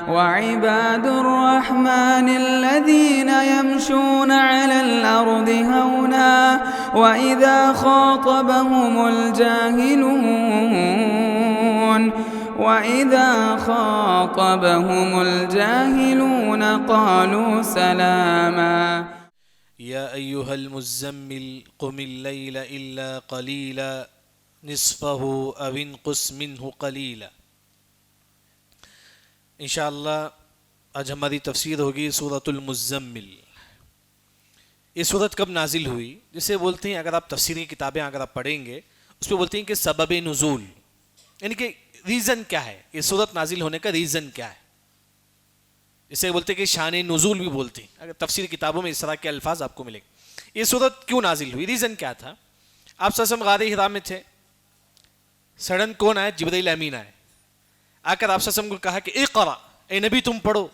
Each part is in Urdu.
وعباد الرحمن الذين يمشون على الأرض هونا وإذا خاطبهم الجاهلون قالوا سلاما يا أيها المزمل قم الليل إلا قليلا نصفه أو انقص منه قليلا. انشاءاللہ آج ہماری تفسیر ہوگی سورۃ المزمل. یہ سورت کب نازل ہوئی؟ جسے بولتے ہیں، اگر آپ تفسیری کتابیں اگر آپ پڑھیں گے اس پہ بولتے ہیں کہ سبب نزول، یعنی کہ ریزن کیا ہے، یہ سورت نازل ہونے کا ریزن کیا ہے. اسے بولتے ہیں کہ شان نزول بھی بولتے ہیں. اگر تفسیر کتابوں میں اس طرح کے الفاظ آپ کو ملیں گے. یہ سورت کیوں نازل ہوئی، ریزن کیا تھا؟ آپ صلی اللہ علیہ وسلم غار حرا میں تھے، سڈن کون آئے؟ جبرائیل امین آئے. آ کر آپ صلی اللہ علیہ وسلم کو کہا کہ اقرا، اے نبی تم پڑھو.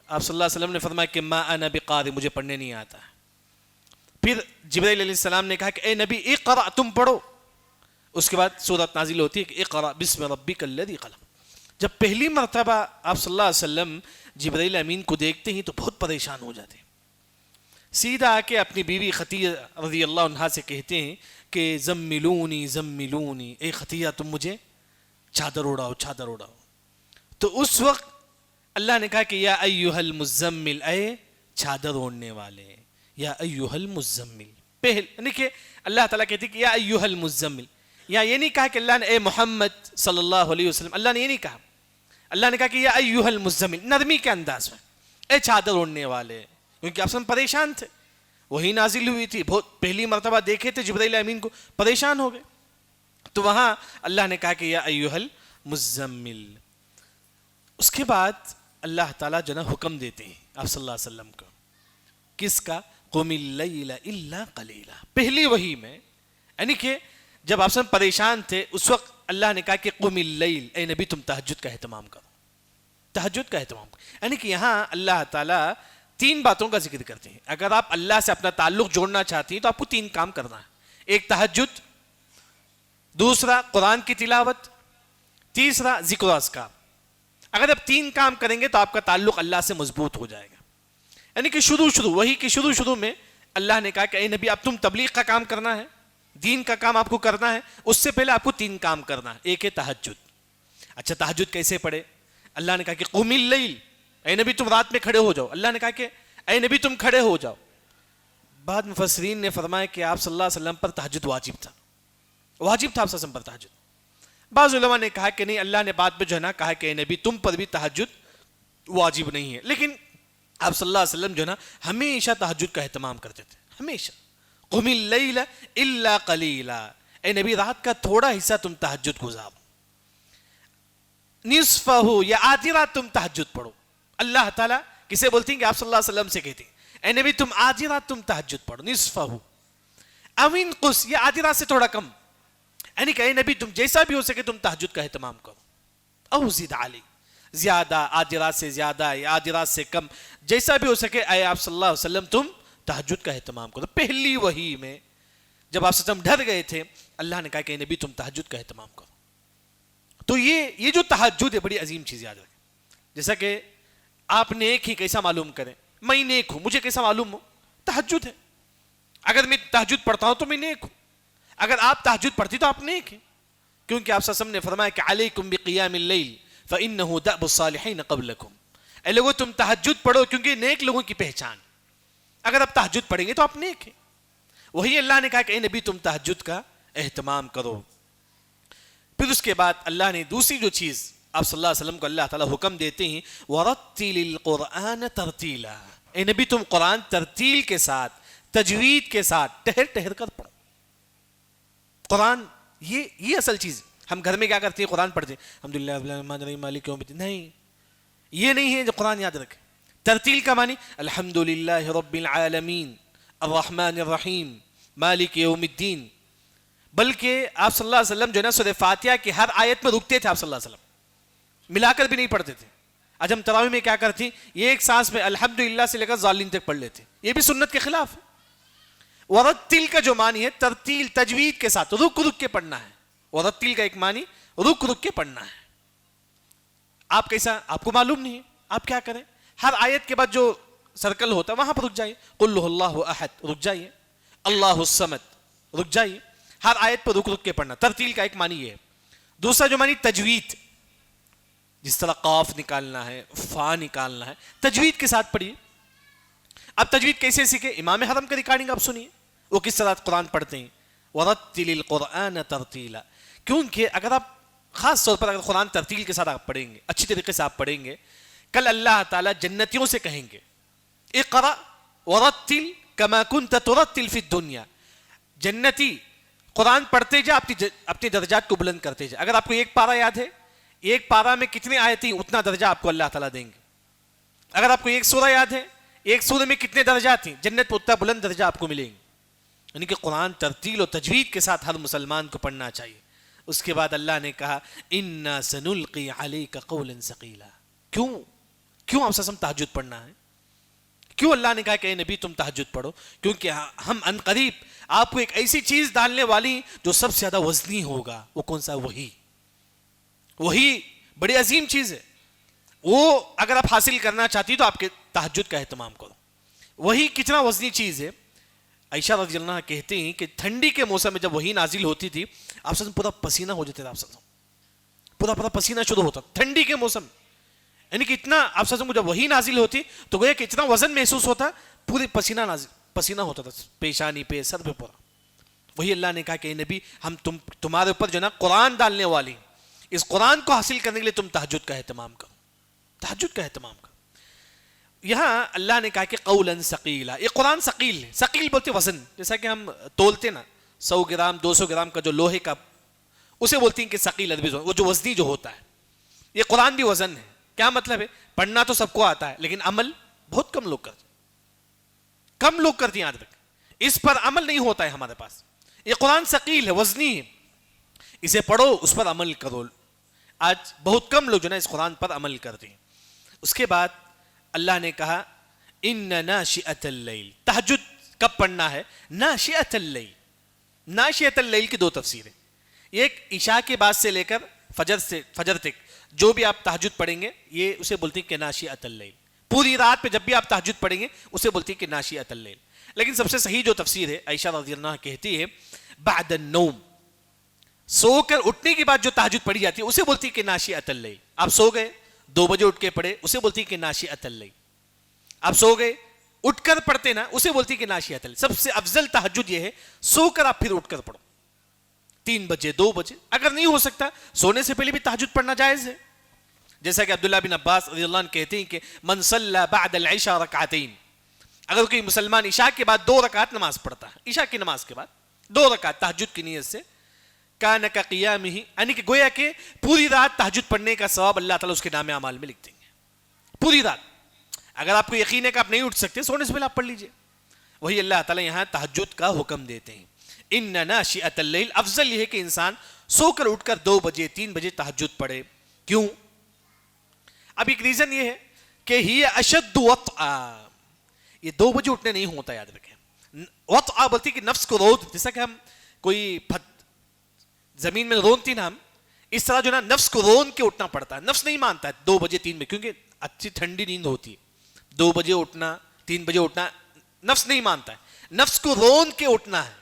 آپ صلی اللہ علیہ وسلم نے فرمایا کہ ما انا بقاری، مجھے پڑھنے نہیں آتا. پھر جبرائیل علیہ السلام نے کہا کہ اے نبی اقرا، تم پڑھو. اس کے بعد سورت نازل ہوتی ہے کہ اقرا بسم ربک الذی خلق. جب پہلی مرتبہ آپ صلی اللہ علیہ وسلم جبرائیل امین کو دیکھتے ہیں تو بہت پریشان ہو جاتے ہیں. سیدھا آ کے اپنی بیوی خدیجہ رضی اللہ عنہا سے کہتے ہیں کہ زملونی زملونی، اے خدیجہ تم مجھے چادر اڑاؤ چادر اڑاؤ. تو اس وقت اللہ نے کہا کہ یا ایھا المزمل، اے چادر اوڑھنے والے، یا ایھا المزمل. یعنی کہ اللہ تعالیٰ کہتے ہیں کہ یا ایھا المزمل. یا یہ نہیں کہا کہ اللہ نے اے محمد صلی اللہ علیہ وسلم، اللہ نے یہ نہیں کہا. اللہ نے کہا کہ یا ایھا المزمل، نرمی کے انداز میں، اے چادر اوڑھنے والے. کیونکہ آپ سب پریشان تھے، وہی نازل ہوئی تھی، بہت پہلی مرتبہ دیکھے تھے جبرائیل امین کو، پریشان ہو گئے. تو وہاں اللہ نے کہا کہ یا ایھا المزمل. اس کے بعد اللہ تعالیٰ جو نا حکم دیتے ہیں آپ صلی اللہ علیہ وسلم کو، کس کا؟ قم اللیل الا قلیلا. پہلی وحی میں، یعنی کہ جب آپ سب پریشان تھے اس وقت اللہ نے کہا کہ قم اللیل، اے نبی تم تہجد کا اہتمام کرو، تہجد کا اہتمام کرو. یعنی کہ یہاں اللہ تعالیٰ تین باتوں کا ذکر کرتے ہیں. اگر آپ اللہ سے اپنا تعلق جوڑنا چاہتی ہیں تو آپ کو تین کام کرنا ہے. ایک تہجد، دوسرا قرآن کی تلاوت، تیسرا ذکر و اذکار. اگر آپ تین کام کریں گے تو آپ کا تعلق اللہ سے مضبوط ہو جائے گا. یعنی کہ وحی کے شروع میں اللہ نے کہا کہ اے نبی اب تم تبلیغ کا کام کرنا ہے، دین کا کام آپ کو کرنا ہے. اس سے پہلے آپ کو تین کام کرنا ہے. ایک ہے تہجد. اچھا تہجد کیسے پڑھے؟ اللہ نے کہا کہ قم اللیل، اے نبی تم رات میں کھڑے ہو جاؤ. اللہ نے کہا کہ اے نبی تم کھڑے ہو جاؤ. بعد مفسرین نے فرمایا کہ آپ صلی اللہ علیہ وسلم پر تہجد واجب تھا، واجب تھا آپ صلی اللہ علیہ وسلم پر تہجد. بعض علماء نے کہا کہ نہیں، اللہ نے بعد میں جو ہے نا کہا کہ اے نبی تم پر بھی تہجد واجب نہیں ہے. لیکن آپ صلی اللہ علیہ وسلم جو ہے نا ہمیشہ تہجد کا اہتمام کرتے تھے، ہمیشہ. قم اللیل الا قلیلا، اے نبی رات کا تھوڑا حصہ تم تہجد گزارو. نصفہ، یا آدھی رات تم تہجد پڑھو. اللہ تعالیٰ کسے بولتی ہیں کہ آپ صلی اللہ علیہ وسلم سے کہتے ہیں اے نبی تم آدھی رات تم تہجد پڑھو. نصفہ او انقص، یا آدھی رات سے تھوڑا کم. یعنی کہ اے نبی تم جیسا بھی ہو سکے تم تہجد کا اہتمام کرو. او زد علی، زیادہ، آدھی رات سے زیادہ یا آدھی رات سے کم، جیسا بھی ہو سکے اے آپ صلی اللہ علیہ وسلم تم تہجد کا اہتمام کرو. پہلی وحی میں جب آپ سے ڈر گئے تھے اللہ نے کہا کہ اے نبی تم تہجد کا اہتمام کرو. تو یہ جو تہجد ہے بڑی عظیم چیز، یاد رکھیں. جیسا کہ آپ نیک ہی کیسا معلوم کریں؟ میں نیک ہوں، مجھے کیسا معلوم ہو؟ تہجد ہے. اگر میں تہجد پڑھتا ہوں تو میں نیک ہوں. اگر آپ تہجد پڑھتی تو آپ نیک ہیں، کیونکہ آپ صلی اللہ علیہ وسلم نے فرمایا کہ علیکم بقیام اللیل فإنہ دأب الصالحین قبلکم. اے لوگوں تم تہجد پڑھو کیونکہ نیک لوگوں کی پہچان. اگر آپ تہجد پڑھیں گے تو آپ نیک ہیں. وہی اللہ نے کہا کہ اے نبی تم تہجد کا اہتمام کرو. پھر اس کے بعد اللہ نے دوسری جو چیز آپ صلی اللہ علیہ وسلم کو اللہ تعالیٰ حکم دیتے ہیں وَرَتِّلِ الْقُرْآنَ تَرْتِيلًا، اے نبی تم قرآن ترتیل کے ساتھ، تجوید کے ساتھ ٹہر ٹہر کر پڑھو. قرآن یہ اصل چیز. ہم گھر میں کیا کرتے ہیں؟ قرآن پڑھتے ہیں الحمدللہ رب العالمین الرحمن مالک یوم الدین. نہیں، یہ نہیں ہے جو قرآن یاد رکھے. ترتیل کا معنی الحمدللہ رب العالمین الرحمن الرحیم مالک یوم الدین. بلکہ آپ صلی اللہ علیہ وسلم جو ہے نا سورہ فاتحہ کی ہر آیت میں رکتے تھے. آپ صلی اللہ علیہ وسلم ملا کر بھی نہیں پڑھتے تھے. آج ہم تراویح میں کیا کرتے ہیں؟ یہ ایک سانس میں الحمدللہ سے لے کر ظالین تک پڑھ لیتے. یہ بھی سنت کے خلاف ہے. ورتل کا جو معنی ہے ترتیل، تجوید کے ساتھ رک رک کے پڑھنا ہے. ورتل کا ایک معنی رک رک کے پڑھنا ہے. آپ کیسا، آپ کو معلوم نہیں ہے، آپ کیا کریں؟ ہر آیت کے بعد جو سرکل ہوتا ہے وہاں پر رک جائیے، قل هو اللہ احد رک جائیے، اللہ الصمد رک جائیے، ہر آیت پر رک رک کے پڑھنا۔ ترتیل کا ایک معنی یہ ہے۔ دوسرا جو معنی تجوید، جس طرح قاف نکالنا ہے، فا نکالنا ہے، تجوید کے ساتھ پڑھیے۔ اب تجوید کیسے سیکھے؟ امام حرم کا ریکارڈنگ آپ سنیے، وہ کس طرح قرآن پڑھتے ہیں، وَرَتِّلِ الْقُرْآنَ تَرْتِيلًا۔ کیونکہ اگر آپ خاص طور پر اگر قرآن ترتیل کے ساتھ آپ پڑھیں گے، اچھی طریقے سے آپ پڑھیں گے، کل اللہ تعالیٰ جنتیوں سے کہیں گے اقرأ ورتل کما کنت ترتل فی الدنیا، جنتی قرآن پڑھتے جا، اپنے درجات کو بلند کرتے جا۔ اگر آپ کو ایک پارہ یاد ہے، ایک پارہ میں کتنے آیتیں، اتنا درجہ آپ کو اللہ تعالیٰ دیں گے۔ اگر آپ کو ایک سورہ یاد ہے، ایک سورہ میں کتنے درجات ہیں، جنت پر اتنا بلند درجہ آپ کو ملیں گے۔ یعنی کہ قرآن ترتیل و تجوید کے ساتھ ہر مسلمان کو پڑھنا چاہیے۔ اس کے بعد اللہ نے کہا اِنَّا سَنُلْقِي عَلَيْكَ قَوْلًا ثَقِيلًا۔ کیوں آپ سے تہجد پڑھنا ہے؟ کیوں اللہ نے کہا کہ اے نبی تم تہجد پڑھو؟ کیونکہ ہم ان قریب آپ کو ایک ایسی چیز ڈالنے والی جو سب سے زیادہ وزنی ہوگا۔ وہ کون سا؟ وہی بڑی عظیم چیز ہے۔ وہ اگر آپ حاصل کرنا چاہتی تو آپ کے تہجد کا اہتمام کرو۔ وہی کتنا وزنی چیز ہے۔ عائشہ رضی اللہ عنہ کہتے ہیں کہ ٹھنڈی کے موسم میں جب وہی نازل ہوتی تھی، آپ سے پورا پسینہ ہو جاتا تھا، آپ سے پورا پسینہ شروع ہوتا ٹھنڈی کے موسم، یعنی کہ اتنا آپ سے جب وہی نازل ہوتی تو گویا کہ اتنا وزن محسوس ہوتا، پورے پسینہ ہوتا تھا پیشانی پہ، سر پہ پورا۔ وہی اللہ نے کہا کہ اے نبی ہم تمہارے اوپر جو نا قرآن ڈالنے والی، اس قرآن کو حاصل کرنے کے لیے تم تہجد کا اہتمام کرو، تہجد کا اہتمام کرو۔ یہاں اللہ نے کہا کہ قولاً ثقیلا، یہ قرآن ثقیل ہے۔ ثقیل بولتے وزن، جیسا کہ ہم تولتے نا 100 گرام 200 گرام کا جو لوہے کا، اسے بولتے ہیں کہ ثقیل ادبی، وہ جو وزنی جو ہوتا ہے۔ یہ قرآن بھی وزن ہے۔ کیا مطلب ہے؟ پڑھنا تو سب کو آتا ہے لیکن عمل بہت کم لوگ کرتے ہیں آج تک، اس پر عمل نہیں ہوتا ہے ہمارے پاس۔ یہ قرآن ثقیل ہے، وزنی ہے، اسے پڑھو، اس پر عمل کرو۔ آج بہت کم لوگ جو نا اس قرآن پر عمل کرتے ہیں۔ اس کے بعد اللہ نے کہا ان ناشئۃ اللیل، تہجد کب پڑھنا ہے؟ ناشئۃ اللیل۔ ناشئۃ اللیل کی دو تفسیریں، ایک عشاء کے بعد سے لے کر فجر تک جو بھی آپ تہجد پڑھیں گے، یہ اسے بولتے ہیں کہ ناشئۃ اللیل۔ پوری رات پہ جب بھی آپ تہجد پڑھیں گے اسے بولتے ہیں کہ ناشئۃ اللیل۔ لیکن سب سے صحیح جو تفسیر ہے، عائشہ رضی اللہ عنہ کہتی ہے بعد النوم، سو کر اٹھنے کے بعد جو تہجد پڑھی جاتی ہے اسے بولتی ہے کہ ناشئۃ اللیل۔ آپ سو گئے 2 بجے اٹھ کے پڑھے، اسے بولتی ہے کہ ناشئۃ اللیل۔ آپ سو گئے اٹھ کر پڑھتے نا، اسے بولتی ہے کہ ناشئۃ اللیل۔ سب سے افضل تہجد یہ ہے سو کر آپ پھر اٹھ کر پڑھو، 3 بجے 2 بجے، اگر نہیں ہو سکتا سونے سے پہلے بھی تہجد پڑھنا جائز ہے۔ جیسا کہ عبداللہ بن عباس رضی اللہ عنہ کہتے ہیں کہ من صلی بعد العشاء رکعتین، اگر کوئی مسلمان عشاء کے بعد 2 رکعت نماز پڑھتا ہے، عشاء کی نماز کے بعد 2 رکعت تہجد کی نیت سے، کان کقیامہ، یعنی کہ گویا کہ پوری رات تہجد پڑھنے کا ثواب اللہ تعالیٰ اس کے نام اعمال میں لکھ دیں گے، پوری رات۔ اگر آپ کو یقین ہے کہ آپ نہیں اٹھ سکتے، سونے سے پہلے آپ پڑھ لیجئے۔ وہی اللہ تعالیٰ یہاں تہجد کا حکم دیتے ہیں۔ ان ناشئۃ اللیل، افضل یہ ہے کہ انسان سو کر اٹھ کر 2 بجے 3 بجے تہجد پڑھے۔ کیوں؟ اب ایک ریزن یہ ہے کہ ہی اشد وطئا، یہ 2 بجے اٹھنے نہیں ہوتا، یاد رکھیں۔ وطئا بولتی کہ نفس کو رود، جیسا کہ ہم کوئی زمین میں رونتی نا، ہم اس طرح جو نا نفس کو رون کے اٹھنا پڑتا ہے۔ نفس نہیں مانتا ہے 2 بجے 3 بجے، کیونکہ اچھی ٹھنڈی نیند ہوتی ہے، 2 بجے اٹھنا 3 بجے اٹھنا نفس نہیں مانتا ہے، نفس کو رون کے اٹھنا ہے۔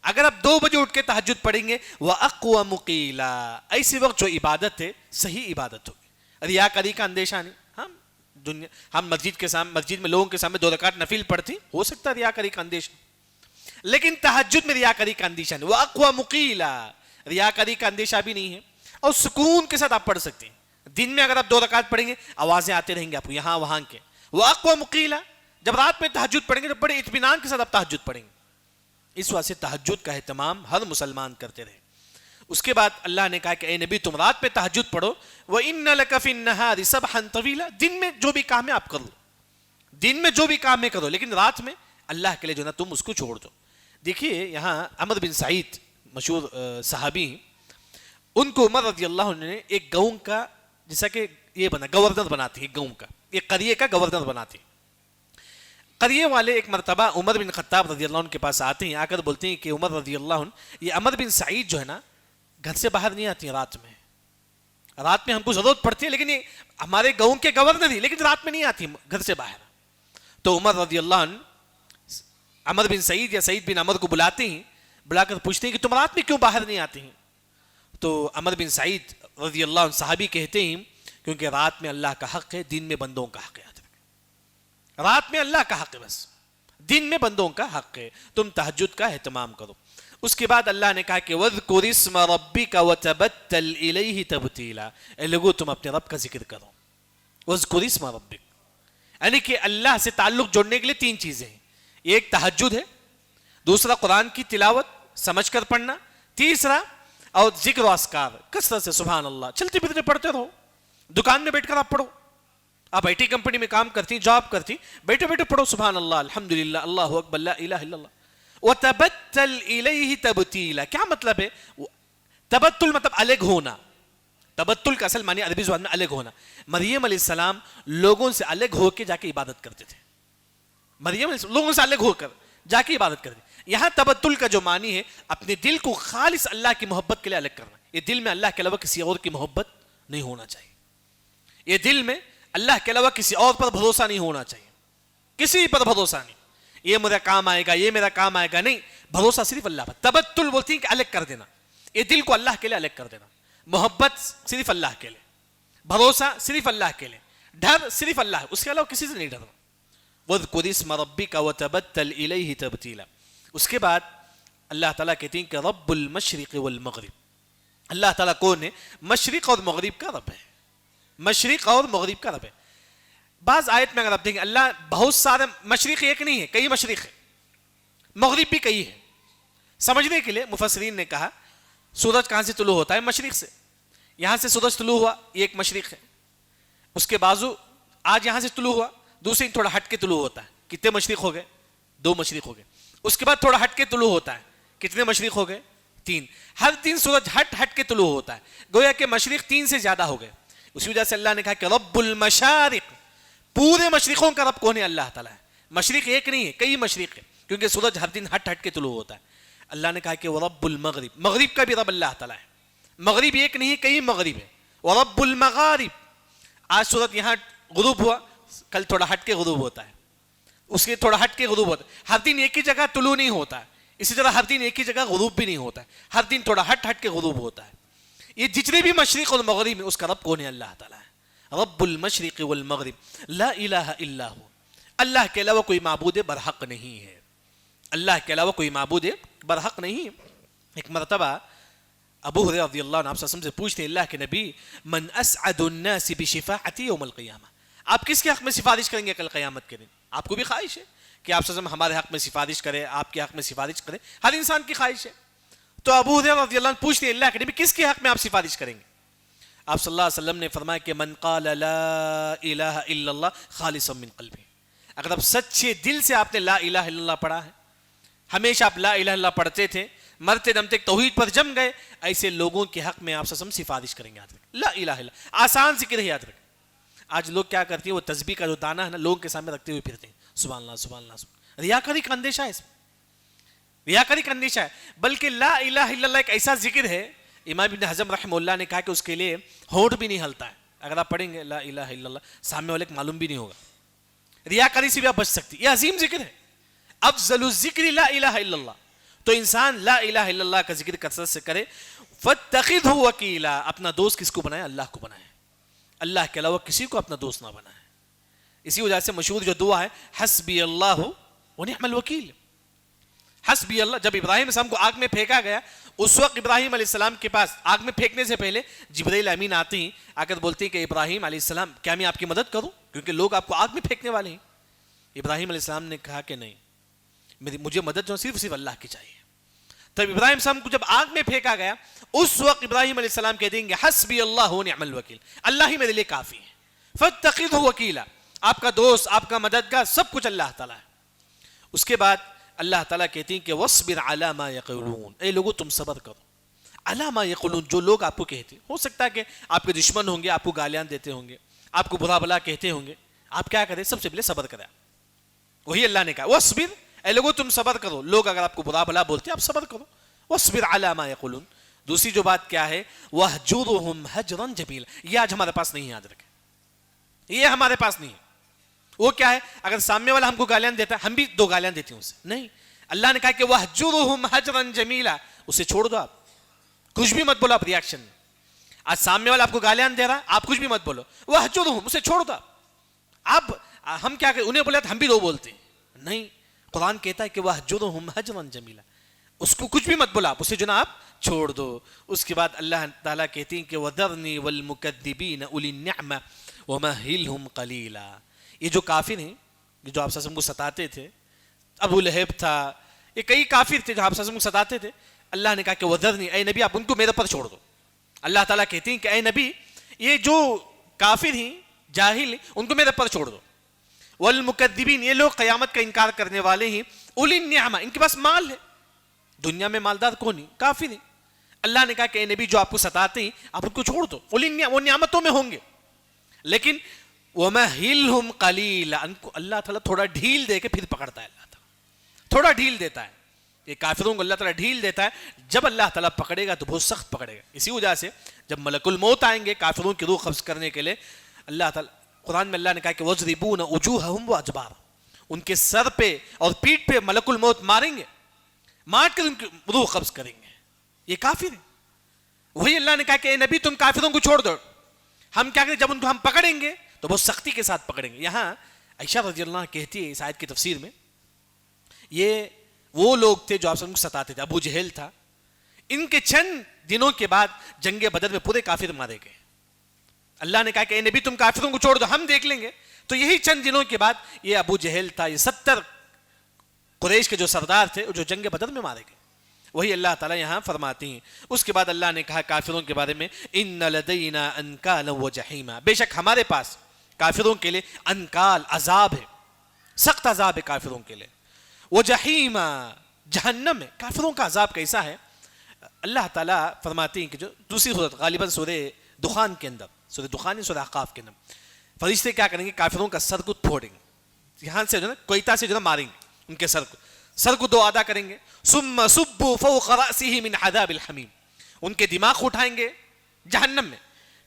اگر آپ 2 بجے اٹھ کے تہجد پڑھیں گے وَأَقْوَمُ قِيلًا، ایسی وقت جو عبادت ہے صحیح عبادت ہوگی، ریاکاری کا اندیشہ نہیں۔ ہم مسجد میں لوگوں کے سامنے 2 رکعت نفل پڑھتے، ہو سکتا ہے ریاکاری کا اندیشہ، لیکن تہجد میں ریاکاری کا اندیشہ نہیں۔ وَأَقْوَمُ قِيلًا، ریاکاری کا اندیشہ بھی نہیں ہے، اور سکون کے ساتھ آپ پڑھ سکتے ہیں۔ دن میں اگر آپ 2 رکعت پڑھیں گے آوازیں آتے رہیں گے آپ کو یہاں وہاں کے۔ وَأَقْوَمُ قِيلًا، جب رات میں تہجد پڑھیں گے تو بڑے اطمینان کے ساتھ آپ تہجد پڑھیں گے۔ اس واسطے تہجد کا اہتمام ہر مسلمان کرتے رہے۔ اس کے بعد اللہ نے کہا کہ اے نبی تم رات میں تہجد پڑھو، وَإِنَّ لَكَ فِي النَّهَارِ سَبْحًا طَوِيلًا، دن میں جو بھی کام ہے آپ کرو، دن میں جو بھی کام ہے کرو، لیکن رات میں اللہ کے لیے جو نا تم اس کو چھوڑ دو۔ دیکھیے یہاں عمر بن سعید مشہور صحابی، ان کو عمر رضی اللہ عنہ نے ایک گاؤں کا، جیسا کہ یہ بنا گورنر بناتے ہیں، ایک گاؤں کا، ایک قریے کا گورنر بناتے ہیں۔ قریے والے ایک مرتبہ عمر بن خطاب رضی اللہ عنہ کے پاس آتے ہیں، آ کر بولتے ہیں کہ عمر رضی اللہ عنہ، یہ عمر بن سعید جو ہے نا گھر سے باہر نہیں آتی ہیں رات میں، رات میں ہم کو ضرورت پڑتی ہے، لیکن یہ ہمارے گاؤں کے گورنر ہی لیکن رات میں نہیں آتی گھر سے باہر. تو عمر رضی اللہ عنہ عمر بن سعید یا سعید بن عمر کو بلاتے ہیں، بلا کر پوچھتے ہیں کہ تم رات میں کیوں باہر نہیں آتے ہیں؟ تو عمر بن سعید رضی اللہ عنہ صحابی کہتے ہیں کیونکہ رات میں اللہ کا حق ہے، دن میں بندوں کا حق ہے. رات میں اللہ کا حق ہے، بس دن میں بندوں کا حق ہے، تم تہجد کا اہتمام کرو. اس کے بعد اللہ نے کہا کہ وَاذْكُرِ اسْمَ رَبِّكَ وَتَبَتَّلْ إِلَيْهِ تَبْتِيلًا. اے لوگو تم اپنے رب کا ذکر کرو. وَاذْكُرِ اسْمَ رَبِّكَ یعنی کہ اللہ سے تعلق جوڑنے کے لیے 3 چیزیں ہیں. ایک تہجد ہے، دوسرا قرآن کی تلاوت سمجھ کر پڑھنا، تیسرا اور ذکر و اذکار کثرت سے سبحان اللہ چلتے پھرتے پڑھتے رہو. دکان میں بیٹھ کر آپ پڑھو، آپ آئی ٹی کمپنی میں کام کرتی، جاب کرتی، بیٹھے بیٹھے پڑھو سبحان اللہ الحمدللہ اللہ اکبر لا الہ الا اللہ. وَتَبَتَّلْ إِلَيْهِ تَبْتِيلًا کیا مطلب ہے؟ تبتل مطلب الگ ہونا. تبتل کا اصل معنی عربی زبان میں الگ ہونا. مریم علیہ السلام لوگوں سے الگ ہو کے جا کے عبادت کرتے تھے. مریم علیہ السلام لوگوں سے الگ ہو کر جا کے عبادت کرتے. یہاں تبتل کا جو معنی ہے اپنے دل کو خالص اللہ کی محبت کے لیے الگ کرنا. یہ دل میں اللہ کے علاوہ کسی اور کی محبت نہیں ہونا چاہیے. یہ دل میں اللہ کے علاوہ کسی اور پر بھروسہ نہیں ہونا چاہیے، کسی پر بھروسہ نہیں. یہ میرا کام آئے گا، یہ میرا کام آئے گا، نہیں، بھروسہ صرف اللہ پر. تبتل بولتی ہیں کہ الگ کر دینا، یہ دل کو اللہ کے لیے الگ کر دینا. محبت صرف اللہ کے لیے، بھروسہ صرف اللہ کے لیے، ڈر صرف اللہ، اس کے علاوہ کسی سے نہیں ڈرنا. وَاذْكُرِ اسْمَ رَبِّكَ وَتَبَتَّلْ إِلَيْهِ تَبْتِيلًا. اس کے بعد اللہ تعالیٰ کہتے ہیں کہ رب المشرق والمغرب. اللہ تعالیٰ کون ہے؟ مشرق اور مغرب کا رب ہے. مشرق اور مغرب کا رب ہے. بعض آیت میں اگر آپ دیکھیں اللہ بہت سارے مشرق ایک نہیں ہے، کئی مشرق ہے، مغرب بھی کئی ہے. سمجھنے کے لیے مفسرین نے کہا سورج کہاں سے طلوع ہوتا ہے؟ مشرق سے. یہاں سے سورج طلوع ہوا، یہ ایک مشرق ہے. اس کے بازو آج یہاں سے طلوع ہوا، دوسری تھوڑا ہٹ کے طلوع ہوتا ہے. کتنے مشرق ہو گئے؟ 2 مشرق ہو گئے. اس کے بعد تھوڑا ہٹ کے طلوع ہوتا ہے، کتنے مشرق ہو گئے؟ 3. ہر 3 سورج ہٹ کے طلوع ہوتا ہے، گویا کہ مشرق 3 سے زیادہ ہو گئے. اسی وجہ سے اللہ نے کہا کہ رب المشارق، پورے مشرقوں کا رب کون ہے؟ اللہ تعالیٰ ہے. مشرق ایک نہیں ہے، کئی مشرق ہے، کیونکہ سورج ہر دن ہٹ کے طلوع ہوتا ہے. اللہ نے کہا کہ ورب المغرب، مغرب کا بھی رب اللہ تعالیٰ ہے. مغرب ایک نہیں ہے، کئی مغرب ہے. ورب المغارب، آج سورج یہاں غروب ہوا، کل تھوڑا ہٹ کے غروب ہوتا ہے، اس کے تھوڑا ہٹ کے غروب ہوتا ہے. ہر دن ایک ہی جگہ طلوع نہیں ہوتا ہے، اسی طرح ہر دن ایک ہی جگہ غروب بھی نہیں ہوتا ہے، ہر دن تھوڑا ہٹ کے غروب ہوتا ہے. یہ جتنے بھی مشرق اور مغرب ہیں اس کا رب کون ہے؟ اللہ تعالیٰ ہے. رب المشرق والمغرب لا الہ الا ہو. اللہ کے علاوہ کوئی معبود برحق نہیں ہے، اللہ کے علاوہ کوئی معبود برحق نہیں ہے. ایک مرتبہ ابو ہریرہ رضی اللہ عنہ آپ سے پوچھتے ہیں اللہ کے نبی من اسعد الناس بشفاعتی یوم القیامہ، آپ کس کے حق میں سفارش کریں گے کل قیامت کے دن؟ آپ کو بھی خواہش ہے کہ آپ ہمارے حق میں سفارش کرے، آپ کے حق میں سفارش کرے، ہر انسان کی خواہش ہے. تو ابو ہریرہ رضی اللہ عنہ پوچھتے ہیں اللہ کے نبی کس کے حق میں آپ سفارش کریں گے؟ آپ صلی اللہ علیہ وسلم نے فرمایا کہ من قال لا الہ الا اللہ خالصا من قلبہ. اگر آپ سچے دل سے آپ نے لا الہ الا اللہ پڑھا ہے، ہمیشہ آپ لا الہ الا اللہ پڑھتے تھے، مرتے دم تک توحید پر جم گئے، ایسے لوگوں کے حق میں آپ سفارش کریں گے. یاد رکھیں لا الہ الا، آسان ذکر ہے، یاد رکھیں. آج لوگ کیا کرتے ہیں، وہ تسبیح کا جو دانہ ہے نا لوگوں کے سامنے رکھتے ہوئے پھرتے ہیں، سبحان اللہ سبحان اللہ سبحان. ریاکاری کا اندیشہ ہے اس میں، ریاکاری کا اندیشہ ہے. بلکہ لا الہ الا اللہ ایک ایسا ذکر ہے، امام ابن حزم رحمہ اللہ نے کہا کہ اس کے لیے ہونٹ بھی نہیں ہلتا ہے. اگر آپ پڑھیں گے لا الہ الا اللہ، سامنے والے کو معلوم بھی نہیں ہوگا. ریاکاری سے بھی آپ بچ سکتی. یہ عظیم ذکر ہے، افضل الذکر لا الہ الا اللہ. تو انسان لا الہ الا اللہ کا ذکر کثرت سے کرے. فاتخذہ وکیلا، اپنا دوست کس کو بنائے؟ اللہ کو بنائے. اللہ کے علاوہ کسی کو اپنا دوست نہ بنائے. اسی وجہ سے مشہور جو دعا ہے حسبی اللہ ونعم الوکیل. حسبی اللہ، جب ابراہیم علیہ السلام کو آگ میں پھینکا گیا، اس وقت ابراہیم علیہ السلام کے پاس آگ میں پھینکنے سے پہلے جبرائیل امین آتے ہیں، آ کر بولتے ہیں کہ ابراہیم علیہ السلام کیا میں آپ کی مدد کروں، کیونکہ لوگ آپ کو آگ میں پھینکنے والے ہیں. ابراہیم علیہ السلام نے کہا کہ نہیں، مجھے مدد جو صرف اللہ کی چاہیے. تب ابراہیم علیہ السلام کو جب آگ میں پھینکا گیا، اس وقت ابراہیم علیہ السلام کہہ دیں گے حسبی اللہ ونعم الوکیل، اللہ ہی میرے لیے کافی ہے. فاتخذہ وکیلا، آپ کا دوست، آپ کا مددگار، سب کچھ اللہ تعالیٰ ہے. اس کے بعد اللہ تعالیٰ کہتے ہیں کہ وَاصْبِرْ عَلَى مَا يَقُولُونَ، اے لوگوں تم صبر کرو. عَلَى مَا يَقُولُونَ، جو لوگ آپ کو کہتے ہیں، ہو سکتا ہے کہ آپ کے دشمن ہوں گے، آپ کو گالیاں دیتے ہوں گے، آپ کو برا بلا کہتے ہوں گے، آپ کیا کریں؟ سب سے پہلے صبر کریں. وہی اللہ نے کہا وَاصْبِرْ، اے لوگوں تم صبر کرو. لوگ اگر آپ کو برا بلا بولتے ہیں آپ صبر کرو. وَاصْبِرْ عَلَى مَا يَقُولُونَ، دوسری جو بات کیا ہے وَهْجُرُهُمْ هَجْرًا جَمِيلًا، یہ آج ہمارے پاس نہیں ہے، یاد رکھیں یہ ہمارے پاس نہیں ہے۔ وہ کیا ہے؟ اگر سامنے والا ہم کو گالیاں دیتا ہے ہم بھی دو گالیاں دیتے ہیں اسے، نہیں، اللہ نے کہا کہ وَهْجُرُهُمْ هَجْرًا جَمِيلًا، اسے چھوڑ دو، آپ کچھ بھی مت بولو، آپ ریاکشن میں آج سامنے والا آپ کو گالیاں دے رہا، آپ کچھ بھی مت بولو، وَهْجُرُهُمْ، اسے چھوڑ دو۔ اب ہم کیا کہ انہیں بولے تو ہم بھی دو بولتے ہیں، نہیں، قرآن کہتا ہے کہ وَهْجُرُهُمْ هَجْرًا جَمِيلًا، اس کو کچھ بھی مت بولا، آپ اسے جو نا آپ چھوڑ دو۔ اس کے بعد اللہ تعالیٰ کہتے ہیں کہ وَذَرْنِي وَالْمُكَذِّبِينَ أُولِي النِّعْمَةِ وَمَهِّلْهُمْ قَلِيلًا، یہ جو کافر ہیں، یہ جو آپ صلی اللہ علیہ وسلم کو ستاتے تھے، ابو لہب تھا، یہ کئی کافر تھے جو آپ صلی اللہ علیہ وسلم کو ستاتے تھے، اللہ نے کہا کہ وَذَرْنِي، اے نبی آپ ان کو میرے پر چھوڑ دو۔ اللہ تعالیٰ کہتے ہیں کہ اے نبی یہ جو کافر ہیں، جاہل ہیں، ان کو میرے پر چھوڑ دو۔ والمکذبین، یہ لوگ قیامت کا انکار کرنے والے ہیں، اولی النعمہ، ان کے پاس مال ہے، دنیا میں مالدار کون ہیں؟ کافر ہیں۔ اللہ نے کہا کہ اے نبی جو آپ کو ستاتے ہیں آپ ان کو چھوڑ دو، اولی النعمہ، وہ نعمتوں میں ہوں گے، لیکن وَمَهِّلْهُمْ قَلِيلًا، ان کو اللہ تعالیٰ تھوڑا ڈھیل دے کے پھر پکڑتا ہے، اللہ تعالیٰ تھوڑا ڈھیل دیتا ہے، یہ کافروں کو اللہ تعالیٰ ڈھیل دیتا ہے، جب اللہ تعالیٰ پکڑے گا تو بہت سخت پکڑے گا۔ اسی وجہ سے جب ملک الموت آئیں گے کافروں کی روح قبض کرنے کے لیے، اللہ تعالیٰ قرآن میں اللہ نے کہا کہ وَضْرِبُونَ وُجُوهَهُمْ وَأَدْبَارَهُمْ، ان کے سر پہ اور پیٹھ پہ ملک الموت ماریں گے، مار کر ان کی روح قبض کریں گے، یہ کافر ہیں۔ وہی اللہ نے کہا کہ اے نبی تم کافروں کو چھوڑ دو، ہم کیا کریں جب ان کو ہم پکڑیں گے تو بہت سختی کے ساتھ پکڑیں گے۔ یہاں عائشہ رضی اللہ عنہا کہتی ہے اس آیت کی تفسیر میں، یہ وہ لوگ تھے جو آپ سب کو ستاتے تھے، ابو جہل تھا، ان کے چند دنوں کے بعد جنگ بدر میں پورے کافر مارے گئے۔ اللہ نے کہا کہ اے نبی تم کافروں کو چھوڑ دو، ہم دیکھ لیں گے، تو یہی چند دنوں کے بعد یہ ابو جہل تھا، یہ 70 قریش کے جو سردار تھے جو جنگ بدر میں مارے گئے، وہی اللہ تعالیٰ یہاں فرماتے ہیں۔ اس کے بعد اللہ نے کہا کافروں کے بارے میں ان لدینا انکالا وجحیما، بے شک ہمارے پاس کافروں کے لیے انکال، عذاب ہے، سخت عذاب ہے کافروں کے لیے، وجحیما، جہنم ہے۔ کافروں کا عذاب کیسا ہے؟ اللہ تعالیٰ فرماتے ہیں کہ جو دوسری صورت غالباً سورہ دخان کے اندر، سورہ دخان سورہ احقاف کے اندر، فرشتے کیا کریں گے؟ کافروں کا سر کو پھوڑیں گے، یہاں سے جو نا کوئٹہ سے جو نا ماریں گے ان کے سر کو دو آدھا کریں گے، ثم صبوا فوق رأسه من عذاب الحمیم، ان کے دماغ اٹھائیں گے جہنم میں،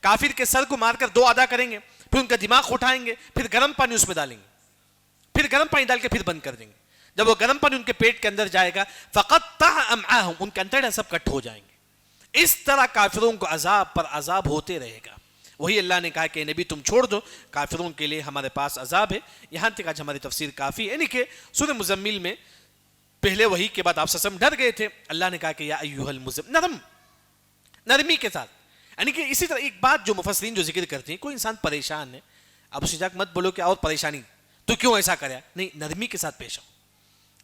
کافر کے سر کو مار کر دو آدھا کریں گے، پھر ان کا دماغ اٹھائیں گے، پھر گرم پانی اس میں ڈالیں گے، پھر گرم پانی ڈال کے پھر بند کر دیں گے، جب وہ گرم پانی ان کے پیٹ کے اندر جائے گا فقطع امعاءہم، ان کے انتڑے سب کٹ ہو جائیں گے۔ اس طرح کافروں کو عذاب پر عذاب ہوتے رہے گا۔ وہی اللہ نے کہا کہ نبی تم چھوڑ دو، کافروں کے لیے ہمارے پاس عذاب ہے۔ یہاں تک آج ہماری تفسیر کافی ہے، یعنی کہ سورہ مزمل میں پہلے وہی کے بعد آپ سسم ڈر گئے تھے، اللہ نے کہا کہ یا ایھا المزمل، نرمی کے ساتھ، یعنی کہ اسی طرح ایک بات جو مفسرین جو ذکر کرتے ہیں، کوئی انسان پریشان ہے آپ اسے جا کے مت بولو کہ اور پریشانی تو کیوں ایسا کرا، نہیں، نرمی کے ساتھ پیش آؤ۔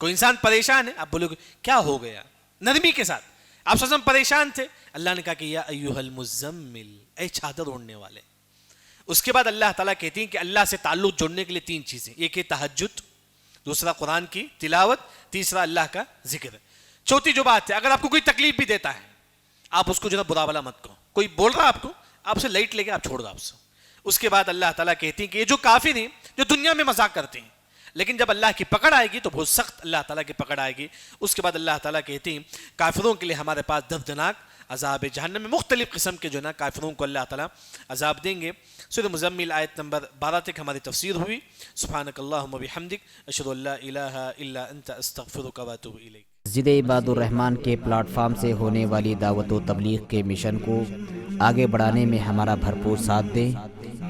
کوئی انسان پریشان ہے آپ بولو کہ کیا ہو گیا، نرمی کے ساتھ۔ آپ سسم پریشان تھے، اللہ نے کہا کہ یا ایھا المزمل، اے چادر اوڑھنے والے۔ اس کے بعد اللہ تعالیٰ کہتی ہیں کہ اللہ سے تعلق جوڑنے کے لیے تین چیزیں، ایک ہے تہجد، دوسرا قرآن کی تلاوت، تیسرا اللہ کا ذکر۔ چوتھی جو بات ہے، اگر آپ کو کوئی تکلیف بھی دیتا ہے آپ اس کو جو ہے برا بلا مت کہو، کوئی بول رہا آپ کو، آپ سے لائٹ لے کے آپ چھوڑ دو آپ سے۔ اس کے بعد اللہ تعالیٰ کہتی ہیں کہ یہ جو کافر ہیں جو دنیا میں مذاق کرتے ہیں، لیکن جب اللہ کی پکڑ آئے گی تو بہت سخت اللہ تعالیٰ کی پکڑ آئے گی۔ اس کے بعد اللہ تعالیٰ کہتے ہیں کافروں کے لیے ہمارے پاس دردناک عذاب ہے، جہنم میں مختلف قسم کے جو نا کافروں کو اللہ تعالیٰ عذاب دیں گے۔ سورہ مزمل آیت نمبر 12 تک ہماری تفسیر ہوئی۔ سبحانک اللہم و بحمدک، اشہد ان لا الہ الا انت، استغفرک و اتوب الیک۔ مسجد عباد الرحمن کے پلیٹ فارم سے ہونے والی دعوت و تبلیغ کے مشن کو آگے بڑھانے میں ہمارا بھرپور ساتھ دیں۔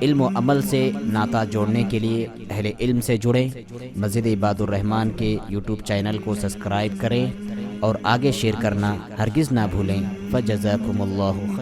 علم و عمل سے ناطہ جوڑنے کے لیے اہل علم سے جڑیں۔ مسجد عباد الرحمن کے یوٹیوب چینل کو سبسکرائب کریں اور آگے شیئر کرنا ہرگز نہ بھولیں۔ فجزاکم اللہ